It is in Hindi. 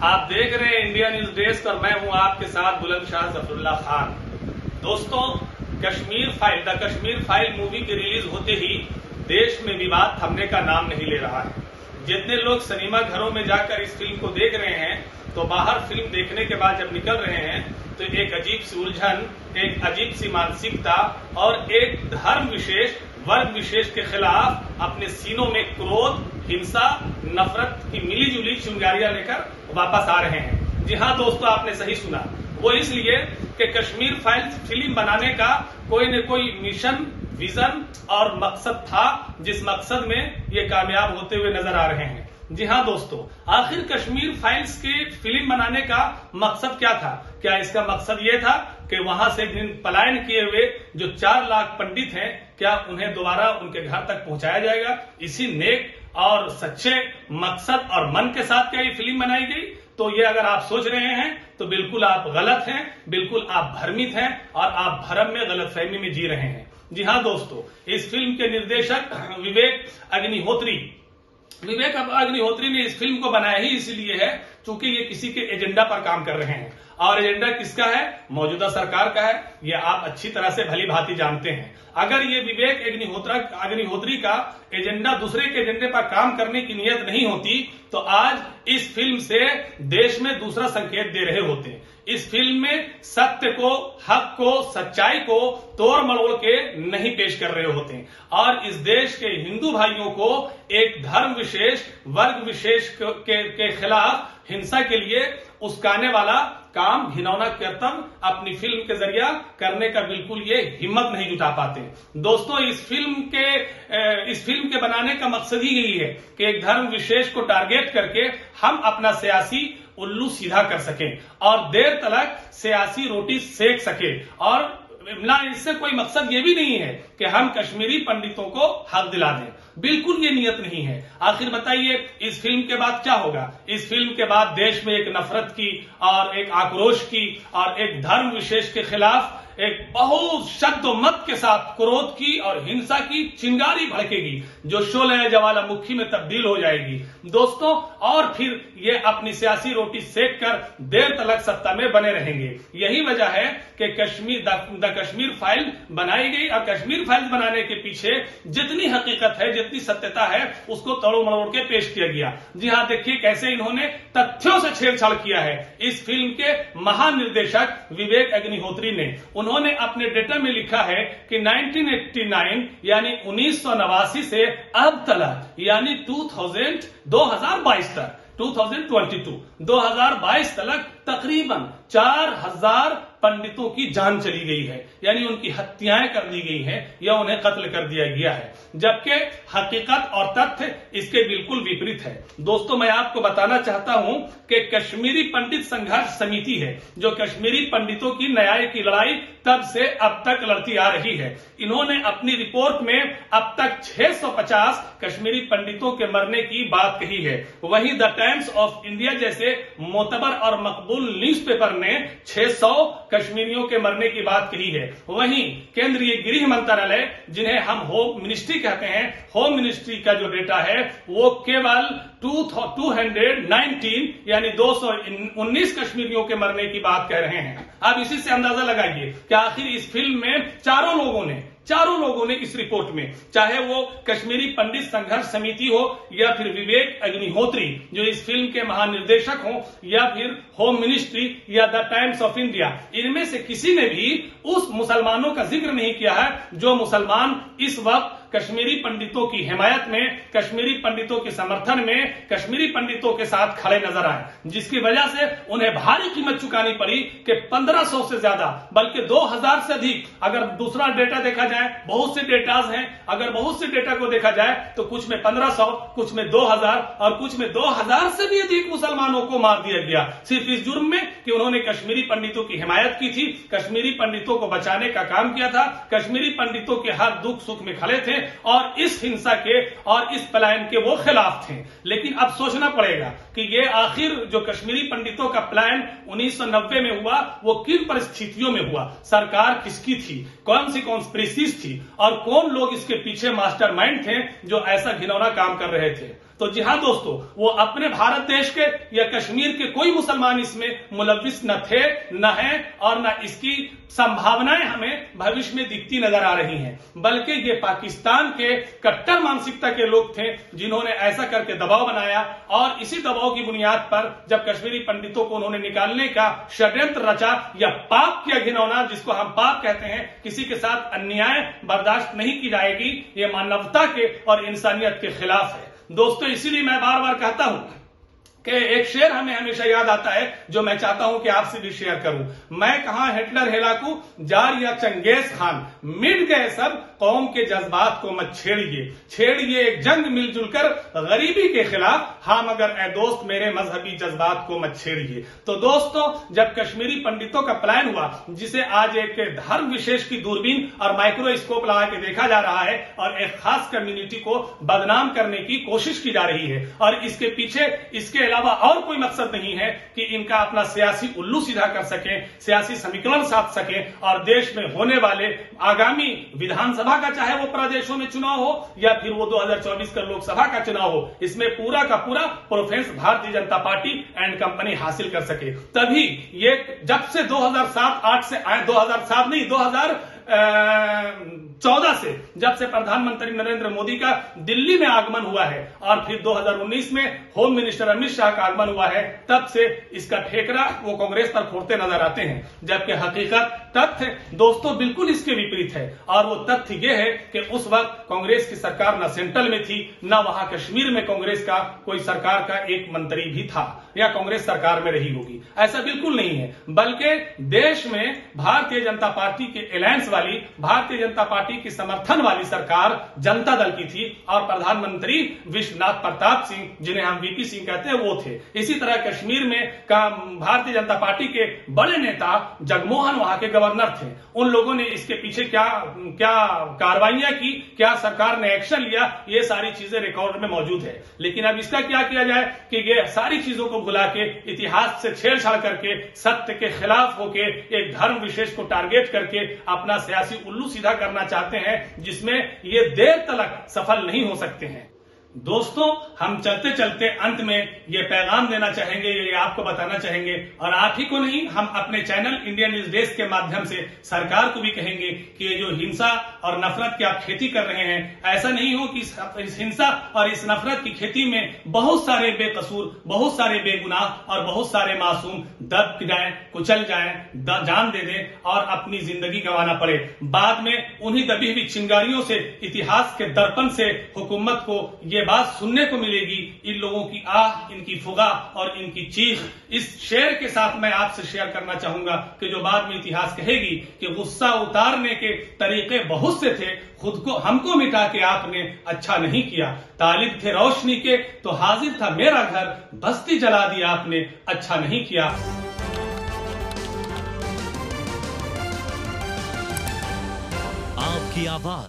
आप देख रहे हैं इंडिया न्यूज डेस्क और मैं हूं आपके साथ बुलंदशाह जफरुल्लाह खान। दोस्तों, द कश्मीर फाइल मूवी की रिलीज होते ही देश में विवाद थमने का नाम नहीं ले रहा है। जितने लोग सिनेमा घरों में जाकर इस फिल्म को देख रहे हैं, तो बाहर फिल्म देखने के बाद जब निकल रहे हैं तो एक अजीब सी उलझन, एक अजीब सी मानसिकता और एक धर्म विशेष, वर्ग विशेष के खिलाफ अपने सीनों में क्रोध, हिंसा, नफरत की मिली जुली चिंगारियां लेकर वापस आ रहे हैं। जी हाँ दोस्तों, आपने सही सुना। वो इसलिए कि कश्मीर फाइल्स फिल्म बनाने का कोई न कोई मिशन, विजन और मकसद था, जिस मकसद में ये कामयाब होते हुए नजर आ रहे हैं। जी हाँ दोस्तों, आखिर कश्मीर फाइल्स के फिल्म बनाने का मकसद क्या था? क्या इसका मकसद ये था कि वहां से पलायन किए हुए जो 4 लाख पंडित हैं, क्या उन्हें दोबारा उनके घर तक पहुंचाया जाएगा? इसी नेक और सच्चे मकसद और मन के साथ क्या ये फिल्म बनाई गई? तो ये अगर आप सोच रहे हैं तो बिल्कुल आप गलत हैं, बिल्कुल आप भ्रमित हैं और आप भ्रम में, गलतफहमी में जी रहे हैं। जी हाँ दोस्तों, इस फिल्म के निर्देशक विवेक अग्निहोत्री ने इस फिल्म को बनाया ही इसलिए है क्योंकि ये किसी के एजेंडा पर काम कर रहे हैं। और एजेंडा किसका है? मौजूदा सरकार का है। ये आप अच्छी तरह से भली भांति जानते हैं। अगर ये विवेक अग्निहोत्री का एजेंडा दूसरे के एजेंडे पर काम करने की नियत नहीं होती तो आज इस फिल्म से देश में दूसरा संकेत दे रहे होते। इस फिल्म में सत्य को, हक को, सच्चाई को तोड़ मरोड़ के नहीं पेश कर रहे होते और इस देश के हिंदू भाइयों को एक धर्म विशेष, वर्ग विशेष के खिलाफ हिंसा के लिए उस्काने वाला काम, घिनौना कर्तव्य अपनी फिल्म के जरिया करने का बिल्कुल ये हिम्मत नहीं जुटा पाते। दोस्तों, इस फिल्म के बनाने का मकसद ही यही है कि एक धर्म विशेष को टारगेट करके हम अपना सियासी उल्लू सीधा कर सकें और देर तक सियासी रोटी सेक सके। और ना इससे कोई मकसद ये भी नहीं है कि हम कश्मीरी पंडितों को हक दिला दें। बिल्कुल ये नियत नहीं है। आखिर बताइए, इस फिल्म के बाद क्या होगा? इस फिल्म के बाद देश में एक नफरत की और एक आक्रोश की और एक धर्म विशेष के खिलाफ एक बहुत शब्दोमत के साथ क्रोध की और हिंसा की चिंगारी भड़केगी, जो शोले ज्वालामुखी में तब्दील हो जाएगी दोस्तों। और फिर ये अपनी सियासी रोटी सेक कर देर तक सत्ता में बने रहेंगे। यही वजह है कि द कश्मीर फाइल बनाई गई और कश्मीर फाइल बनाने के पीछे जितनी हकीकत है, जितनी सत्यता है, उसको तोड़ मरोड़ के पेश किया गया। जी हाँ, देखिए कैसे इन्होंने तथ्यों से छेड़छाड़ किया है इस फिल्म के महानिर्देशक विवेक अग्निहोत्री ने। उन्होंने अपने डेटा में लिखा है कि 1989 यानी 1989 से अब तक यानी 2022 तक तकरीबन 4000 पंडितों की जान चली गई है, यानी उनकी हत्याएं कर दी गई हैं या उन्हें कत्ल कर दिया गया है, जबकि हकीकत और तथ्य इसके बिल्कुल विपरीत है। दोस्तों, मैं आपको बताना चाहता हूं कि कश्मीरी पंडित संघर्ष समिति है जो कश्मीरी पंडितों की न्याय की लड़ाई तब से अब तक लड़ती आ रही है। इन्होंने अपनी रिपोर्ट में अब तक 650 कश्मीरी पंडितों के मरने की बात कही है। वहीं द टाइम्स ऑफ इंडिया जैसे मोतबर और मकबूल न्यूज़पेपर ने 600 कश्मीरियों के मरने की बात कही है। वहीं केंद्रीय गृह मंत्रालय, जिन्हें हम होम मिनिस्ट्री कहते हैं, होम मिनिस्ट्री का जो डेटा है वो केवल 219 यानी 219 कश्मीरियों के मरने की बात कह रहे हैं। अब इसी से अंदाजा लगाइए कि आखिर इस फिल्म में चारों लोगों ने इस रिपोर्ट में, चाहे वो कश्मीरी पंडित संघर्ष समिति हो या फिर विवेक अग्निहोत्री जो इस फिल्म के महानिर्देशक हो या फिर होम मिनिस्ट्री या द टाइम्स ऑफ इंडिया, इनमें से किसी ने भी उस मुसलमानों का जिक्र नहीं किया है जो मुसलमान इस वक्त कश्मीरी पंडितों की हिमायत में, कश्मीरी पंडितों के समर्थन में, कश्मीरी पंडितों के साथ खड़े नजर आए, जिसकी वजह से उन्हें भारी कीमत चुकानी पड़ी कि 1500 से ज्यादा, बल्कि 2000 से अधिक, अगर दूसरा डेटा देखा जाए, बहुत से डेटाज हैं, अगर बहुत से डेटा को देखा जाए तो कुछ में 1500, कुछ में 2000 और कुछ में 2000 से भी अधिक मुसलमानों को मार दिया गया, सिर्फ इस जुर्म में कि उन्होंने कश्मीरी पंडितों की हिमायत की थी, कश्मीरी पंडितों को बचाने का काम किया था, कश्मीरी पंडितों के हर दुख सुख में खड़े थे और इस हिंसा के और इस पलायन के वो खिलाफ थे। लेकिन अब सोचना पड़ेगा कि ये आखिर जो कश्मीरी पंडितों का पलायन 1990 में हुआ वो किन परिस्थितियों में हुआ, सरकार किसकी थी, कौन सी कॉन्स्पिरेसीज थी और कौन लोग इसके पीछे मास्टरमाइंड थे जो ऐसा घिनौना काम कर रहे थे। तो जी हाँ दोस्तों, वो अपने भारत देश के या कश्मीर के कोई मुसलमान इसमें मुलविस न थे, न है, और न इसकी संभावनाएं हमें भविष्य में दिखती नजर आ रही हैं। बल्कि ये पाकिस्तान के कट्टर मानसिकता के लोग थे जिन्होंने ऐसा करके दबाव बनाया, और इसी दबाव की बुनियाद पर जब कश्मीरी पंडितों को उन्होंने निकालने का षड्यंत्र रचा या पाप किया घिनौना, जिसको हम पाप कहते हैं, किसी के साथ अन्याय बर्दाश्त नहीं की जाएगी, ये मानवता के और इंसानियत के खिलाफ है दोस्तों। इसीलिए मैं बार बार कहता हूं कि एक शेर हमें हमेशा याद आता है जो मैं चाहता हूं कि आपसे भी शेयर करूं। मैं कहां हिटलर हेलाकू जार या चंगेज खान, मिट गए सब कौम के जज्बात को मत छेड़िए एक जंग मिलजुल कर गरीबी के खिलाफ, हाँ मगर ए दोस्त मेरे मजहबी जज्बात को मत छेड़िए। तो दोस्तों, जब कश्मीरी पंडितों का प्लान हुआ, जिसे आज एक धर्म विशेष की दूरबीन और माइक्रोस्कोप लगा के देखा जा रहा है और एक खास कम्युनिटी को बदनाम करने की कोशिश की जा रही है, और इसके पीछे इसके अलावा और कोई मकसद नहीं है कि इनका अपना सियासी उल्लू सीधा कर सके, सियासी समीकरण साध सके, और देश में होने वाले आगामी विधानसभा का, चाहे वो प्रदेशों में चुनाव हो या फिर वो 2024 का लोकसभा का चुनाव हो, इसमें पूरा का पूरा preference Bharatiya Janata party and company हासिल कर सके। तभी ये जब से 2007-8 से 2007 नहीं 2014 से जब से प्रधानमंत्री नरेंद्र मोदी का दिल्ली में आगमन हुआ है, और फिर 2019 में होम मिनिस्टर अमित शाह का आगमन हुआ है, तब से इसका ठेकरा वो कांग्रेस पर फोड़ते नजर आते हैं। जबकि हकीकत तथ्य दोस्तों बिल्कुल इसके विपरीत है, और वो तथ्य ये है कि उस वक्त कांग्रेस की सरकार न सेंट्रल में थी, न वहां कश्मीर में कांग्रेस का कोई सरकार का एक मंत्री भी था या कांग्रेस सरकार में रही होगी। ऐसा बिल्कुल नहीं है, बल्कि देश में भारतीय जनता पार्टी के अलायंस वाली, भारतीय जनता पार्टी की समर्थन वाली सरकार जनता दल की थी, और प्रधानमंत्री विश्वनाथ प्रताप सिंह, जिन्हें हम वीपी सिंह कहते हैं, वो थे। इसी तरह कश्मीर में का भारतीय जनता पार्टी के बड़े नेता जगमोहन वहां के गवर्नर थे। उन लोगों ने इसके पीछे क्या क्या कार्रवाइयां की, क्या सरकार ने एक्शन लिया, ये सारी चीजें रिकॉर्ड में मौजूद है। लेकिन अब इसका क्या किया जाए कि ये सारी चीजों को भुला के, इतिहास से छेड़छाड़ करके, सत्य के खिलाफ होके, एक धर्म विशेष को टारगेट करके अपना सियासी उल्लू सीधा करना चाहते हैं, जिसमें ये देर तक सफल नहीं हो सकते हैं। दोस्तों, हम चलते चलते अंत में ये पैगाम देना चाहेंगे, ये आपको बताना चाहेंगे, और आप ही को नहीं, हम अपने चैनल इंडिया न्यूज डेस्क के माध्यम से सरकार को भी कहेंगे कि ये जो हिंसा और नफरत की आप खेती कर रहे हैं, ऐसा नहीं हो कि इस हिंसा और इस नफरत की खेती में बहुत सारे बेकसूर, बहुत सारे बेगुनाह और बहुत सारे मासूम दब जाएं, कुचल जाएं, जान दे दें और अपनी जिंदगी गंवाना पड़े। बाद में उन्हीं दबी हुई चिंगारियों से, इतिहास के दर्पण से हुकूमत को ये बात सुनने को मिलेगी, इन लोगों की आह, इनकी फुगा और इनकी चीख। इस शेर के साथ मैं आपसे शेयर करना चाहूंगा कि जो बाद में इतिहास कहेगी कि गुस्सा उतारने के तरीके बहुत से थे, खुद को हमको मिटा के आपने अच्छा नहीं किया। तालिब थे रोशनी के तो हाजिर था मेरा घर, बस्ती जला दी आपने अच्छा नहीं किया। आपकी आवाज